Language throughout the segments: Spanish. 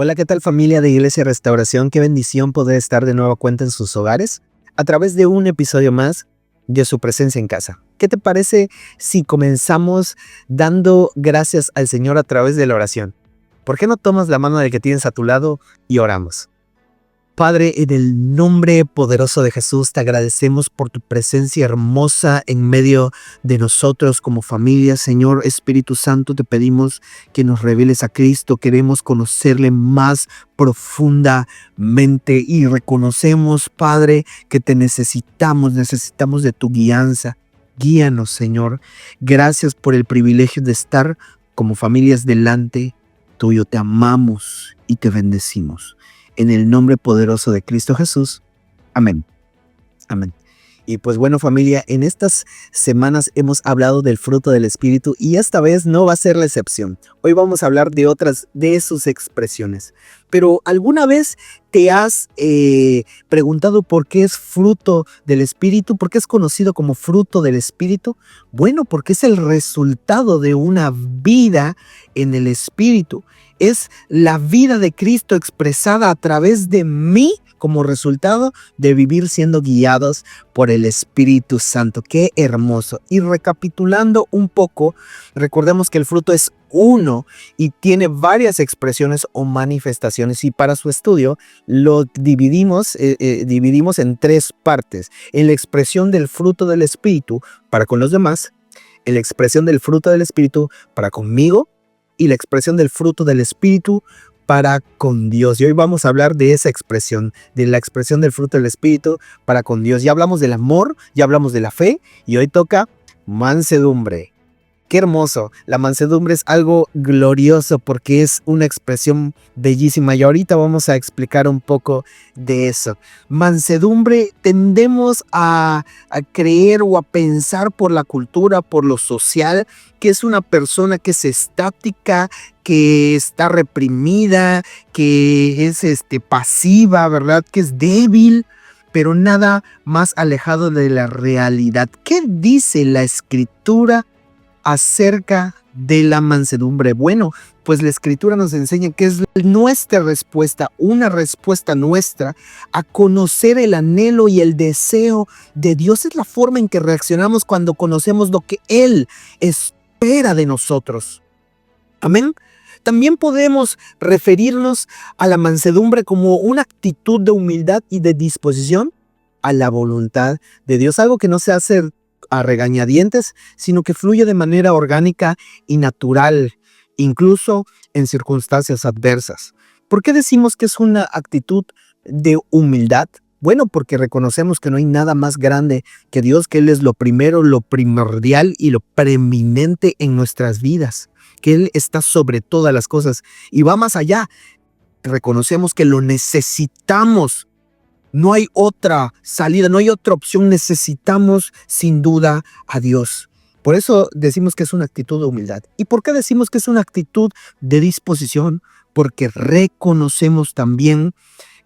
Hola, ¿qué tal familia de Iglesia Restauración? Qué bendición poder estar de nueva cuenta en sus hogares a través de un episodio más de su presencia en casa. ¿Qué te parece si comenzamos dando gracias al Señor a través de la oración? ¿Por qué no tomas la mano del que tienes a tu lado y oramos? Padre, en el nombre poderoso de Jesús, te agradecemos por tu presencia hermosa en medio de nosotros como familia. Señor Espíritu Santo, te pedimos que nos reveles a Cristo. Queremos conocerle más profundamente y reconocemos, Padre, que te necesitamos de tu guianza. Guíanos, Señor. Gracias por el privilegio de estar como familias delante tuyo. Te amamos y te bendecimos. En el nombre poderoso de Cristo Jesús. Amén. Amén. Y pues bueno, familia, en estas semanas hemos hablado del fruto del Espíritu y esta vez no va a ser la excepción. Hoy vamos a hablar de otras de sus expresiones. Pero ¿alguna vez te has preguntado por qué es fruto del Espíritu? ¿Por qué es conocido como fruto del Espíritu? Bueno, porque es el resultado de una vida en el Espíritu. Es la vida de Cristo expresada a través de mí como resultado de vivir siendo guiados por el Espíritu Santo. ¡Qué hermoso! Y recapitulando un poco, recordemos que el fruto es uno y tiene varias expresiones o manifestaciones, y para su estudio lo dividimos en tres partes: en la expresión del fruto del Espíritu para con los demás, en la expresión del fruto del Espíritu para conmigo y la expresión del fruto del Espíritu para con Dios. Y hoy vamos a hablar de esa expresión, de la expresión del fruto del Espíritu para con Dios. Ya hablamos del amor, ya hablamos de la fe y hoy toca mansedumbre. ¡Qué hermoso! La mansedumbre es algo glorioso porque es una expresión bellísima y ahorita vamos a explicar un poco de eso. Mansedumbre tendemos a creer o a pensar por la cultura, por lo social, que es una persona que es estática, que está reprimida, que es pasiva, ¿verdad? Que es débil, pero nada más alejado de la realidad. ¿Qué dice la Escritura acerca de la mansedumbre? Bueno, pues la Escritura nos enseña que es nuestra respuesta, una respuesta nuestra a conocer el anhelo y el deseo de Dios. Es la forma en que reaccionamos cuando conocemos lo que Él espera de nosotros. Amén. También podemos referirnos a la mansedumbre como una actitud de humildad y de disposición a la voluntad de Dios, algo que no se hace a regañadientes, sino que fluye de manera orgánica y natural, incluso en circunstancias adversas. ¿Por qué decimos que es una actitud de humildad? Bueno, porque reconocemos que no hay nada más grande que Dios, que Él es lo primero, lo primordial y lo preeminente en nuestras vidas, que Él está sobre todas las cosas y va más allá. Reconocemos que lo necesitamos. No hay otra salida, no hay otra opción. Necesitamos sin duda a Dios. Por eso decimos que es una actitud de humildad. ¿Y por qué decimos que es una actitud de disposición? Porque reconocemos también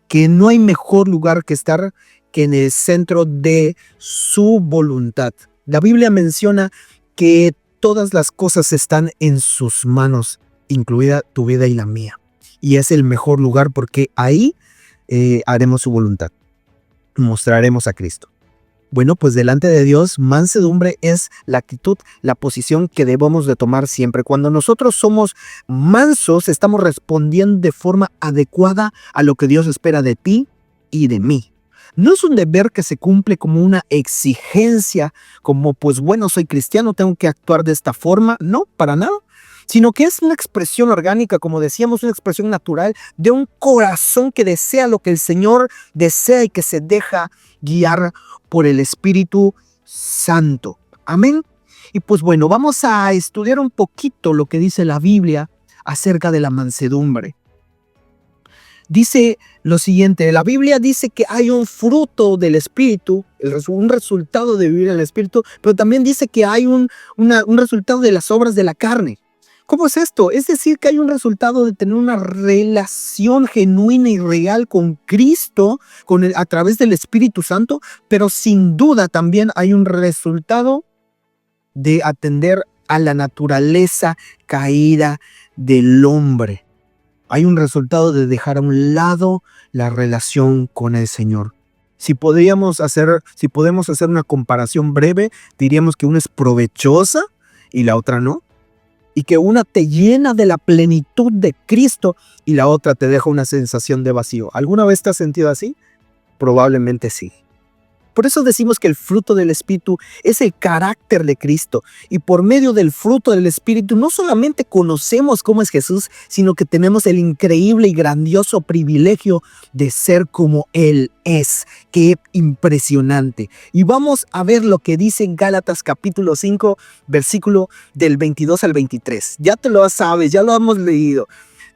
que no hay mejor lugar que estar que en el centro de su voluntad. La Biblia menciona que todas las cosas están en sus manos, incluida tu vida y la mía. Y es el mejor lugar porque ahí haremos su voluntad, mostraremos a Cristo. Bueno, pues delante de Dios, mansedumbre es la actitud, la posición que debemos de tomar siempre. Cuando nosotros somos mansos, estamos respondiendo de forma adecuada a lo que Dios espera de ti y de mí. No es un deber que se cumple como una exigencia, como pues bueno, soy cristiano, tengo que actuar de esta forma. No, para nada. Sino que es una expresión orgánica, como decíamos, una expresión natural de un corazón que desea lo que el Señor desea y que se deja guiar por el Espíritu Santo. Amén. Y pues bueno, vamos a estudiar un poquito lo que dice la Biblia acerca de la mansedumbre. Dice lo siguiente: la Biblia dice que hay un fruto del Espíritu, un resultado de vivir en el Espíritu, pero también dice que hay un resultado de las obras de la carne. ¿Cómo es esto? Es decir, que hay un resultado de tener una relación genuina y real con Cristo a través del Espíritu Santo, pero sin duda también hay un resultado de atender a la naturaleza caída del hombre. Hay un resultado de dejar a un lado la relación con el Señor. Si podemos hacer una comparación breve, diríamos que una es provechosa y la otra no. Y que una te llena de la plenitud de Cristo y la otra te deja una sensación de vacío. ¿Alguna vez te has sentido así? Probablemente sí. Por eso decimos que el fruto del Espíritu es el carácter de Cristo. Y por medio del fruto del Espíritu no solamente conocemos cómo es Jesús, sino que tenemos el increíble y grandioso privilegio de ser como Él es. ¡Qué impresionante! Y vamos a ver lo que dice en Gálatas capítulo 5, versículo del 22 al 23. Ya te lo sabes, ya lo hemos leído.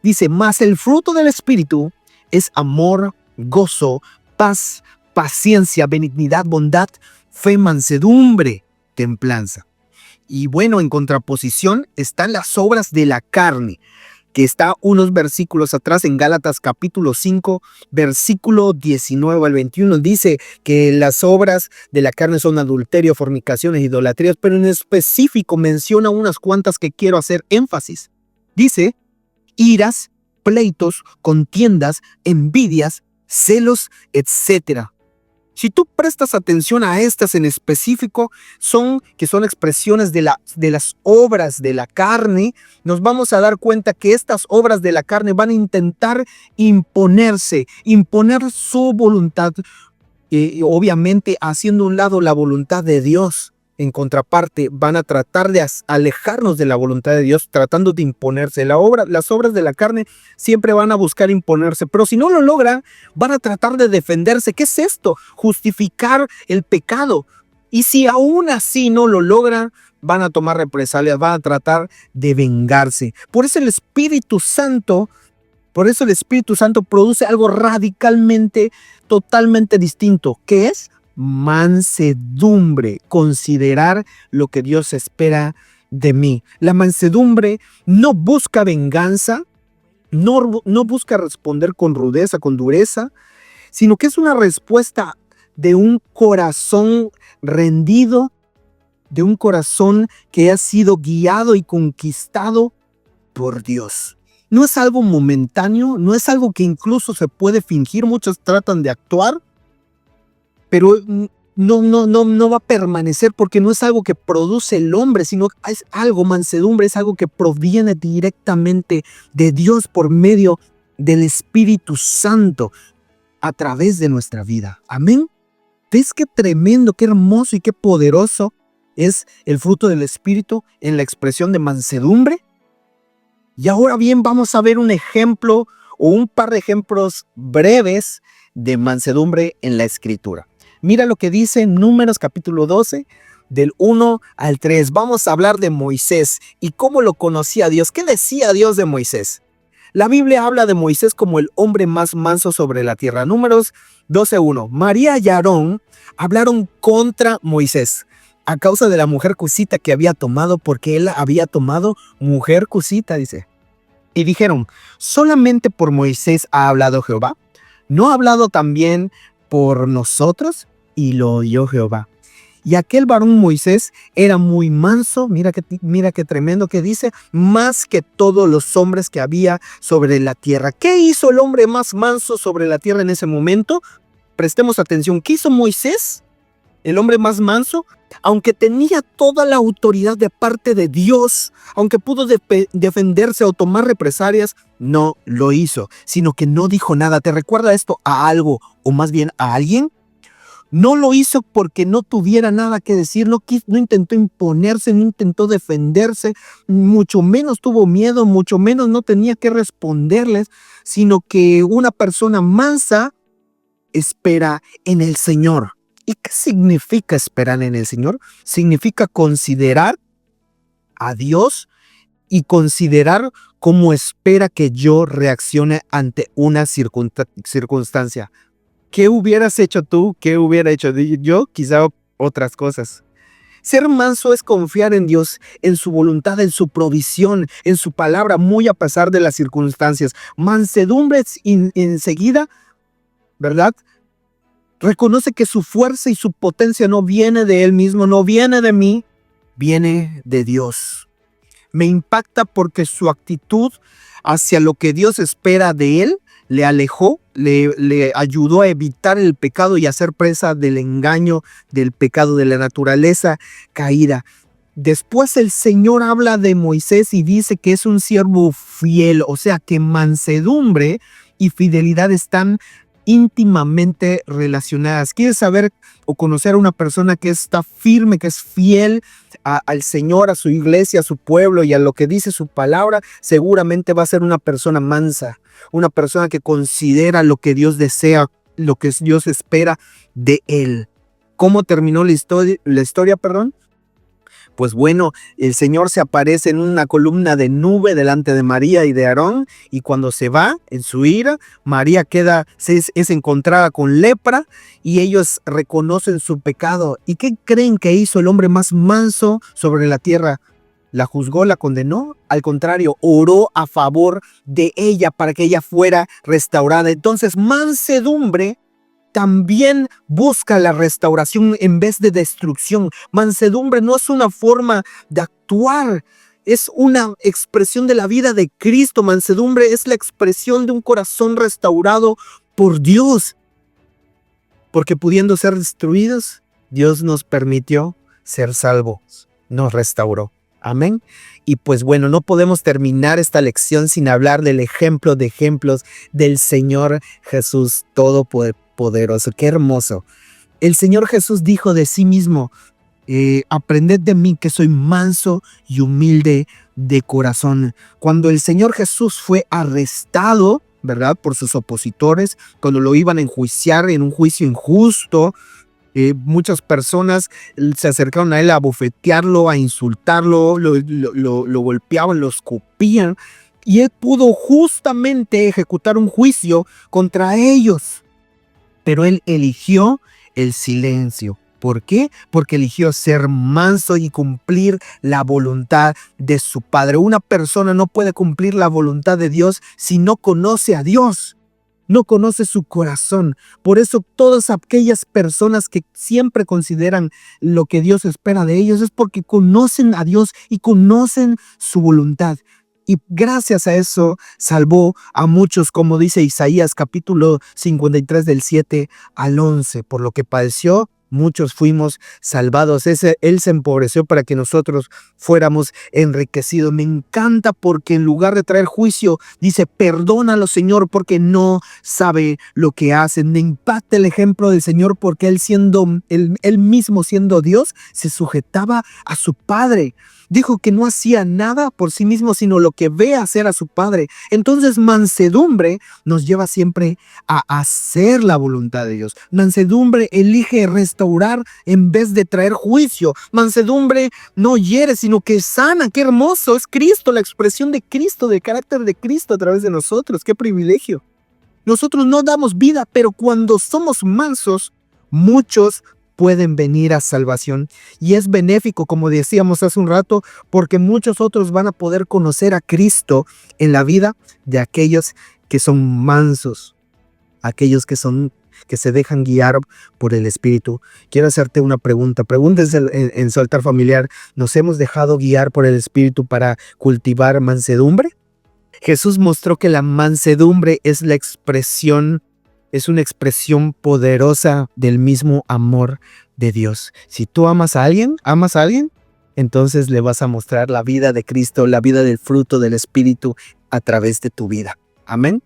Dice, mas el fruto del Espíritu es amor, gozo, paz, paciencia, benignidad, bondad, fe, mansedumbre, templanza. Y bueno, en contraposición están las obras de la carne, que está unos versículos atrás en Gálatas capítulo 5, versículo 19 al 21. Dice que las obras de la carne son adulterio, fornicaciones, idolatrías, pero en específico menciona unas cuantas que quiero hacer énfasis. Dice, iras, pleitos, contiendas, envidias, celos, etcétera. Si tú prestas atención a estas en específico, son expresiones de las obras de la carne, nos vamos a dar cuenta que estas obras de la carne van a intentar imponer su voluntad, obviamente haciendo a un lado la voluntad de Dios. En contraparte, van a tratar de alejarnos de la voluntad de Dios, tratando de imponerse. Las obras de la carne siempre van a buscar imponerse, pero si no lo logran, van a tratar de defenderse. ¿Qué es esto? Justificar el pecado. Y si aún así no lo logran, van a tomar represalias, van a tratar de vengarse. Por eso el Espíritu Santo produce algo radicalmente, totalmente distinto. ¿Qué es? Mansedumbre, considerar lo que Dios espera de mí. La mansedumbre no busca venganza, no busca responder con rudeza, con dureza, sino que es una respuesta de un corazón rendido, de un corazón que ha sido guiado y conquistado por Dios. No es algo momentáneo, no es algo que incluso se puede fingir. Muchos tratan de actuar, pero no va a permanecer, porque no es algo que produce el hombre, sino es algo, mansedumbre es algo que proviene directamente de Dios por medio del Espíritu Santo a través de nuestra vida. Amén. ¿Ves qué tremendo, qué hermoso y qué poderoso es el fruto del Espíritu en la expresión de mansedumbre? Y ahora bien, vamos a ver un ejemplo o un par de ejemplos breves de mansedumbre en la Escritura. Mira lo que dice en Números capítulo 12, del 1 al 3. Vamos a hablar de Moisés y cómo lo conocía Dios. ¿Qué decía Dios de Moisés? La Biblia habla de Moisés como el hombre más manso sobre la tierra. Números 12:1. María y Aarón hablaron contra Moisés a causa de la mujer cusita que había tomado, porque él había tomado mujer cusita, dice. Y dijeron, ¿solamente por Moisés ha hablado Jehová? ¿No ha hablado también por nosotros? Y lo oyó Jehová. Y aquel varón Moisés era muy manso, mira qué tremendo que dice, más que todos los hombres que había sobre la tierra. ¿Qué hizo el hombre más manso sobre la tierra en ese momento? Prestemos atención, ¿qué hizo Moisés? El hombre más manso, aunque tenía toda la autoridad de parte de Dios, aunque pudo defenderse o tomar represalias, no lo hizo, sino que no dijo nada. ¿Te recuerda esto a algo, o más bien a alguien? No lo hizo porque no tuviera nada que decir, no intentó imponerse, no intentó defenderse, mucho menos tuvo miedo, mucho menos no tenía que responderles, sino que una persona mansa espera en el Señor. ¿Y qué significa esperar en el Señor? Significa considerar a Dios y considerar cómo espera que yo reaccione ante una circunstancia. ¿Qué hubieras hecho tú? ¿Qué hubiera hecho yo? Quizá otras cosas. Ser manso es confiar en Dios, en su voluntad, en su provisión, en su palabra, muy a pesar de las circunstancias. Mansedumbre enseguida, ¿verdad? Reconoce que su fuerza y su potencia no viene de él mismo, no viene de mí, viene de Dios. Me impacta porque su actitud hacia lo que Dios espera de él, le alejó, le ayudó a evitar el pecado y a ser presa del engaño, del pecado de la naturaleza caída. Después el Señor habla de Moisés y dice que es un siervo fiel, o sea que mansedumbre y fidelidad están íntimamente relacionadas. ¿Quieres saber o conocer a una persona que está firme, que es fiel al Señor, a su iglesia, a su pueblo y a lo que dice su palabra? Seguramente va a ser una persona mansa, una persona que considera lo que Dios desea, lo que Dios espera de él. ¿Cómo terminó la historia, perdón? Pues bueno, el Señor se aparece en una columna de nube delante de María y de Aarón, y cuando se va en su ira, María es encontrada con lepra y ellos reconocen su pecado. ¿Y qué creen que hizo el hombre más manso sobre la tierra? ¿La juzgó, la condenó? Al contrario, oró a favor de ella para que ella fuera restaurada. Entonces, mansedumbre también busca la restauración en vez de destrucción. Mansedumbre no es una forma de actuar, es una expresión de la vida de Cristo. Mansedumbre es la expresión de un corazón restaurado por Dios. Porque pudiendo ser destruidos, Dios nos permitió ser salvos, nos restauró. Amén. Y pues bueno, no podemos terminar esta lección sin hablar del ejemplo de ejemplos del Señor Jesús Todopoderoso. Qué hermoso. El Señor Jesús dijo de sí mismo, aprended de mí que soy manso y humilde de corazón. Cuando el Señor Jesús fue arrestado, ¿verdad?, por sus opositores, cuando lo iban a enjuiciar en un juicio injusto, muchas personas se acercaron a él a bofetearlo, a insultarlo, lo golpeaban, lo escupían, y él pudo justamente ejecutar un juicio contra ellos. Pero él eligió el silencio. ¿Por qué? Porque eligió ser manso y cumplir la voluntad de su Padre. Una persona no puede cumplir la voluntad de Dios si no conoce a Dios. No conoce su corazón. Por eso todas aquellas personas que siempre consideran lo que Dios espera de ellos es porque conocen a Dios y conocen su voluntad. Y gracias a eso salvó a muchos, como dice Isaías capítulo 53 del 7 al 11. Por lo que padeció, muchos fuimos salvados. Él se empobreció para que nosotros fuéramos enriquecidos. Me encanta porque en lugar de traer juicio, dice, perdónalo, Señor, porque no sabe lo que hacen. Me impacta el ejemplo del Señor porque él mismo siendo Dios, se sujetaba a su Padre. Dijo que no hacía nada por sí mismo, sino lo que ve hacer a su Padre. Entonces, mansedumbre nos lleva siempre a hacer la voluntad de Dios. Mansedumbre elige restaurar en vez de traer juicio. Mansedumbre no hiere, sino que sana. ¡Qué hermoso! Es Cristo, la expresión de Cristo, del carácter de Cristo a través de nosotros. ¡Qué privilegio! Nosotros no damos vida, pero cuando somos mansos, muchos pueden venir a salvación. Y es benéfico, como decíamos hace un rato, porque muchos otros van a poder conocer a Cristo en la vida de aquellos que son mansos, aquellos que se dejan guiar por el Espíritu. Quiero hacerte una pregunta. Pregúntense en su altar familiar, ¿nos hemos dejado guiar por el Espíritu para cultivar mansedumbre? Jesús mostró que la mansedumbre es una expresión poderosa del mismo amor de Dios. Si tú amas a alguien, entonces le vas a mostrar la vida de Cristo, la vida del fruto del Espíritu a través de tu vida. Amén.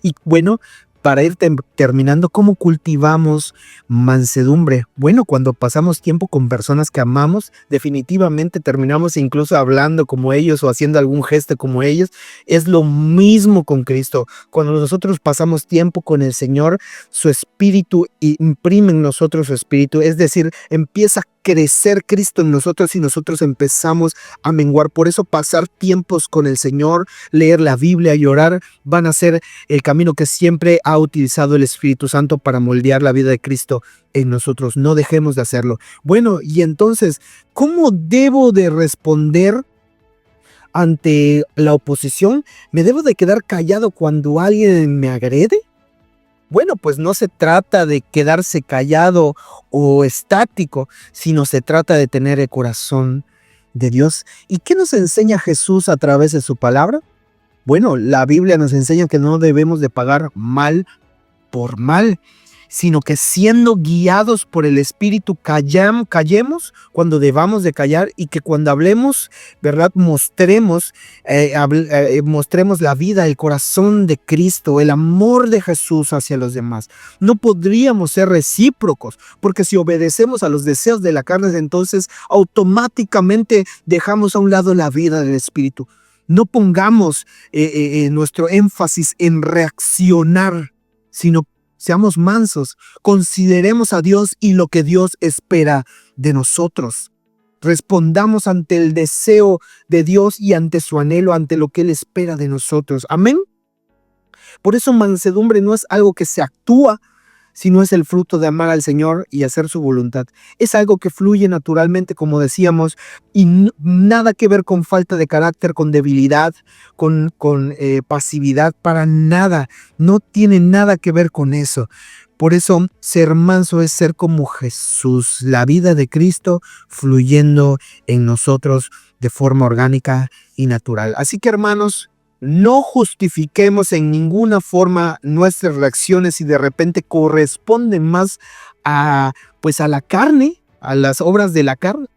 Y bueno, para ir terminando, ¿cómo cultivamos mansedumbre? Bueno, cuando pasamos tiempo con personas que amamos, definitivamente terminamos incluso hablando como ellos o haciendo algún gesto como ellos. Es lo mismo con Cristo. Cuando nosotros pasamos tiempo con el Señor, su Espíritu imprime en nosotros su Espíritu, es decir, empieza a crecer Cristo en nosotros y nosotros empezamos a menguar. Por eso pasar tiempos con el Señor, leer la Biblia y orar van a ser el camino que siempre ha utilizado el Espíritu Santo para moldear la vida de Cristo en nosotros. No dejemos de hacerlo. Bueno, y entonces, ¿cómo debo de responder ante la oposición? ¿Me debo de quedar callado cuando alguien me agrede? Bueno, pues no se trata de quedarse callado o estático, sino se trata de tener el corazón de Dios. ¿Y qué nos enseña Jesús a través de su palabra? Bueno, la Biblia nos enseña que no debemos de pagar mal por mal, sino que siendo guiados por el Espíritu callemos cuando debamos de callar, y que cuando hablemos, ¿verdad? Mostremos la vida, el corazón de Cristo, el amor de Jesús hacia los demás. No podríamos ser recíprocos, porque si obedecemos a los deseos de la carne, entonces automáticamente dejamos a un lado la vida del Espíritu. No pongamos nuestro énfasis en reaccionar, sino seamos mansos, consideremos a Dios y lo que Dios espera de nosotros. Respondamos ante el deseo de Dios y ante su anhelo, ante lo que Él espera de nosotros. Amén. Por eso mansedumbre no es algo que se actúa, sino es el fruto de amar al Señor y hacer su voluntad. Es algo que fluye naturalmente, como decíamos, y nada que ver con falta de carácter, con debilidad, con pasividad, para nada. No tiene nada que ver con eso. Por eso, ser manso es ser como Jesús, la vida de Cristo fluyendo en nosotros de forma orgánica y natural. Así que, hermanos, no justifiquemos en ninguna forma nuestras reacciones si de repente corresponden más a la carne, a las obras de la carne.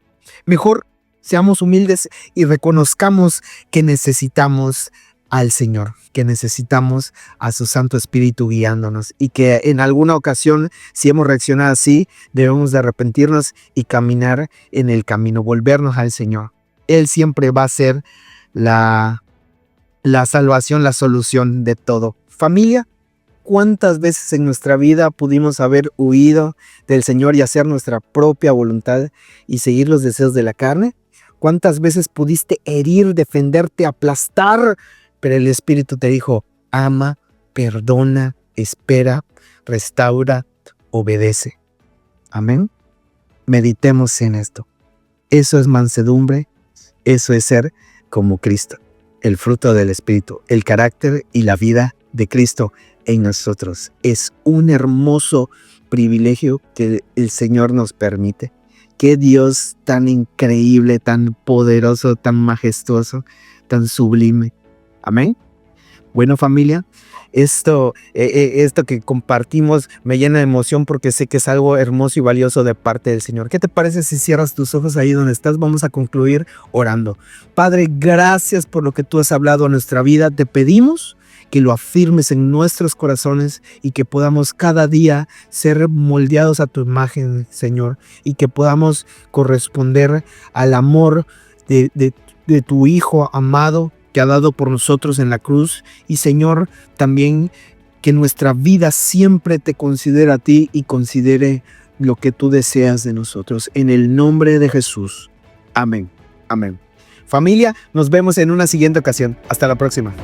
Mejor seamos humildes y reconozcamos que necesitamos al Señor, que necesitamos a su Santo Espíritu guiándonos, y que en alguna ocasión, si hemos reaccionado así, debemos de arrepentirnos y caminar en el camino, volvernos al Señor. Él siempre va a ser la salvación, la solución de todo. Familia, ¿cuántas veces en nuestra vida pudimos haber huido del Señor y hacer nuestra propia voluntad y seguir los deseos de la carne? ¿Cuántas veces pudiste herir, defenderte, aplastar? Pero el Espíritu te dijo: ama, perdona, espera, restaura, obedece. Amén. Meditemos en esto. Eso es mansedumbre, eso es ser como Cristo. El fruto del Espíritu, el carácter y la vida de Cristo en nosotros. Es un hermoso privilegio que el Señor nos permite. Qué Dios tan increíble, tan poderoso, tan majestuoso, tan sublime. Amén. Bueno, familia, esto que compartimos me llena de emoción, porque sé que es algo hermoso y valioso de parte del Señor. ¿Qué te parece si cierras tus ojos ahí donde estás? Vamos a concluir orando. Padre, gracias por lo que tú has hablado a nuestra vida. Te pedimos que lo afirmes en nuestros corazones y que podamos cada día ser moldeados a tu imagen, Señor, y que podamos corresponder al amor de tu Hijo amado, que ha dado por nosotros en la cruz. Y Señor, también que nuestra vida siempre te considere a ti y considere lo que tú deseas de nosotros. En el nombre de Jesús. Amén. Amén. Familia, nos vemos en una siguiente ocasión. Hasta la próxima.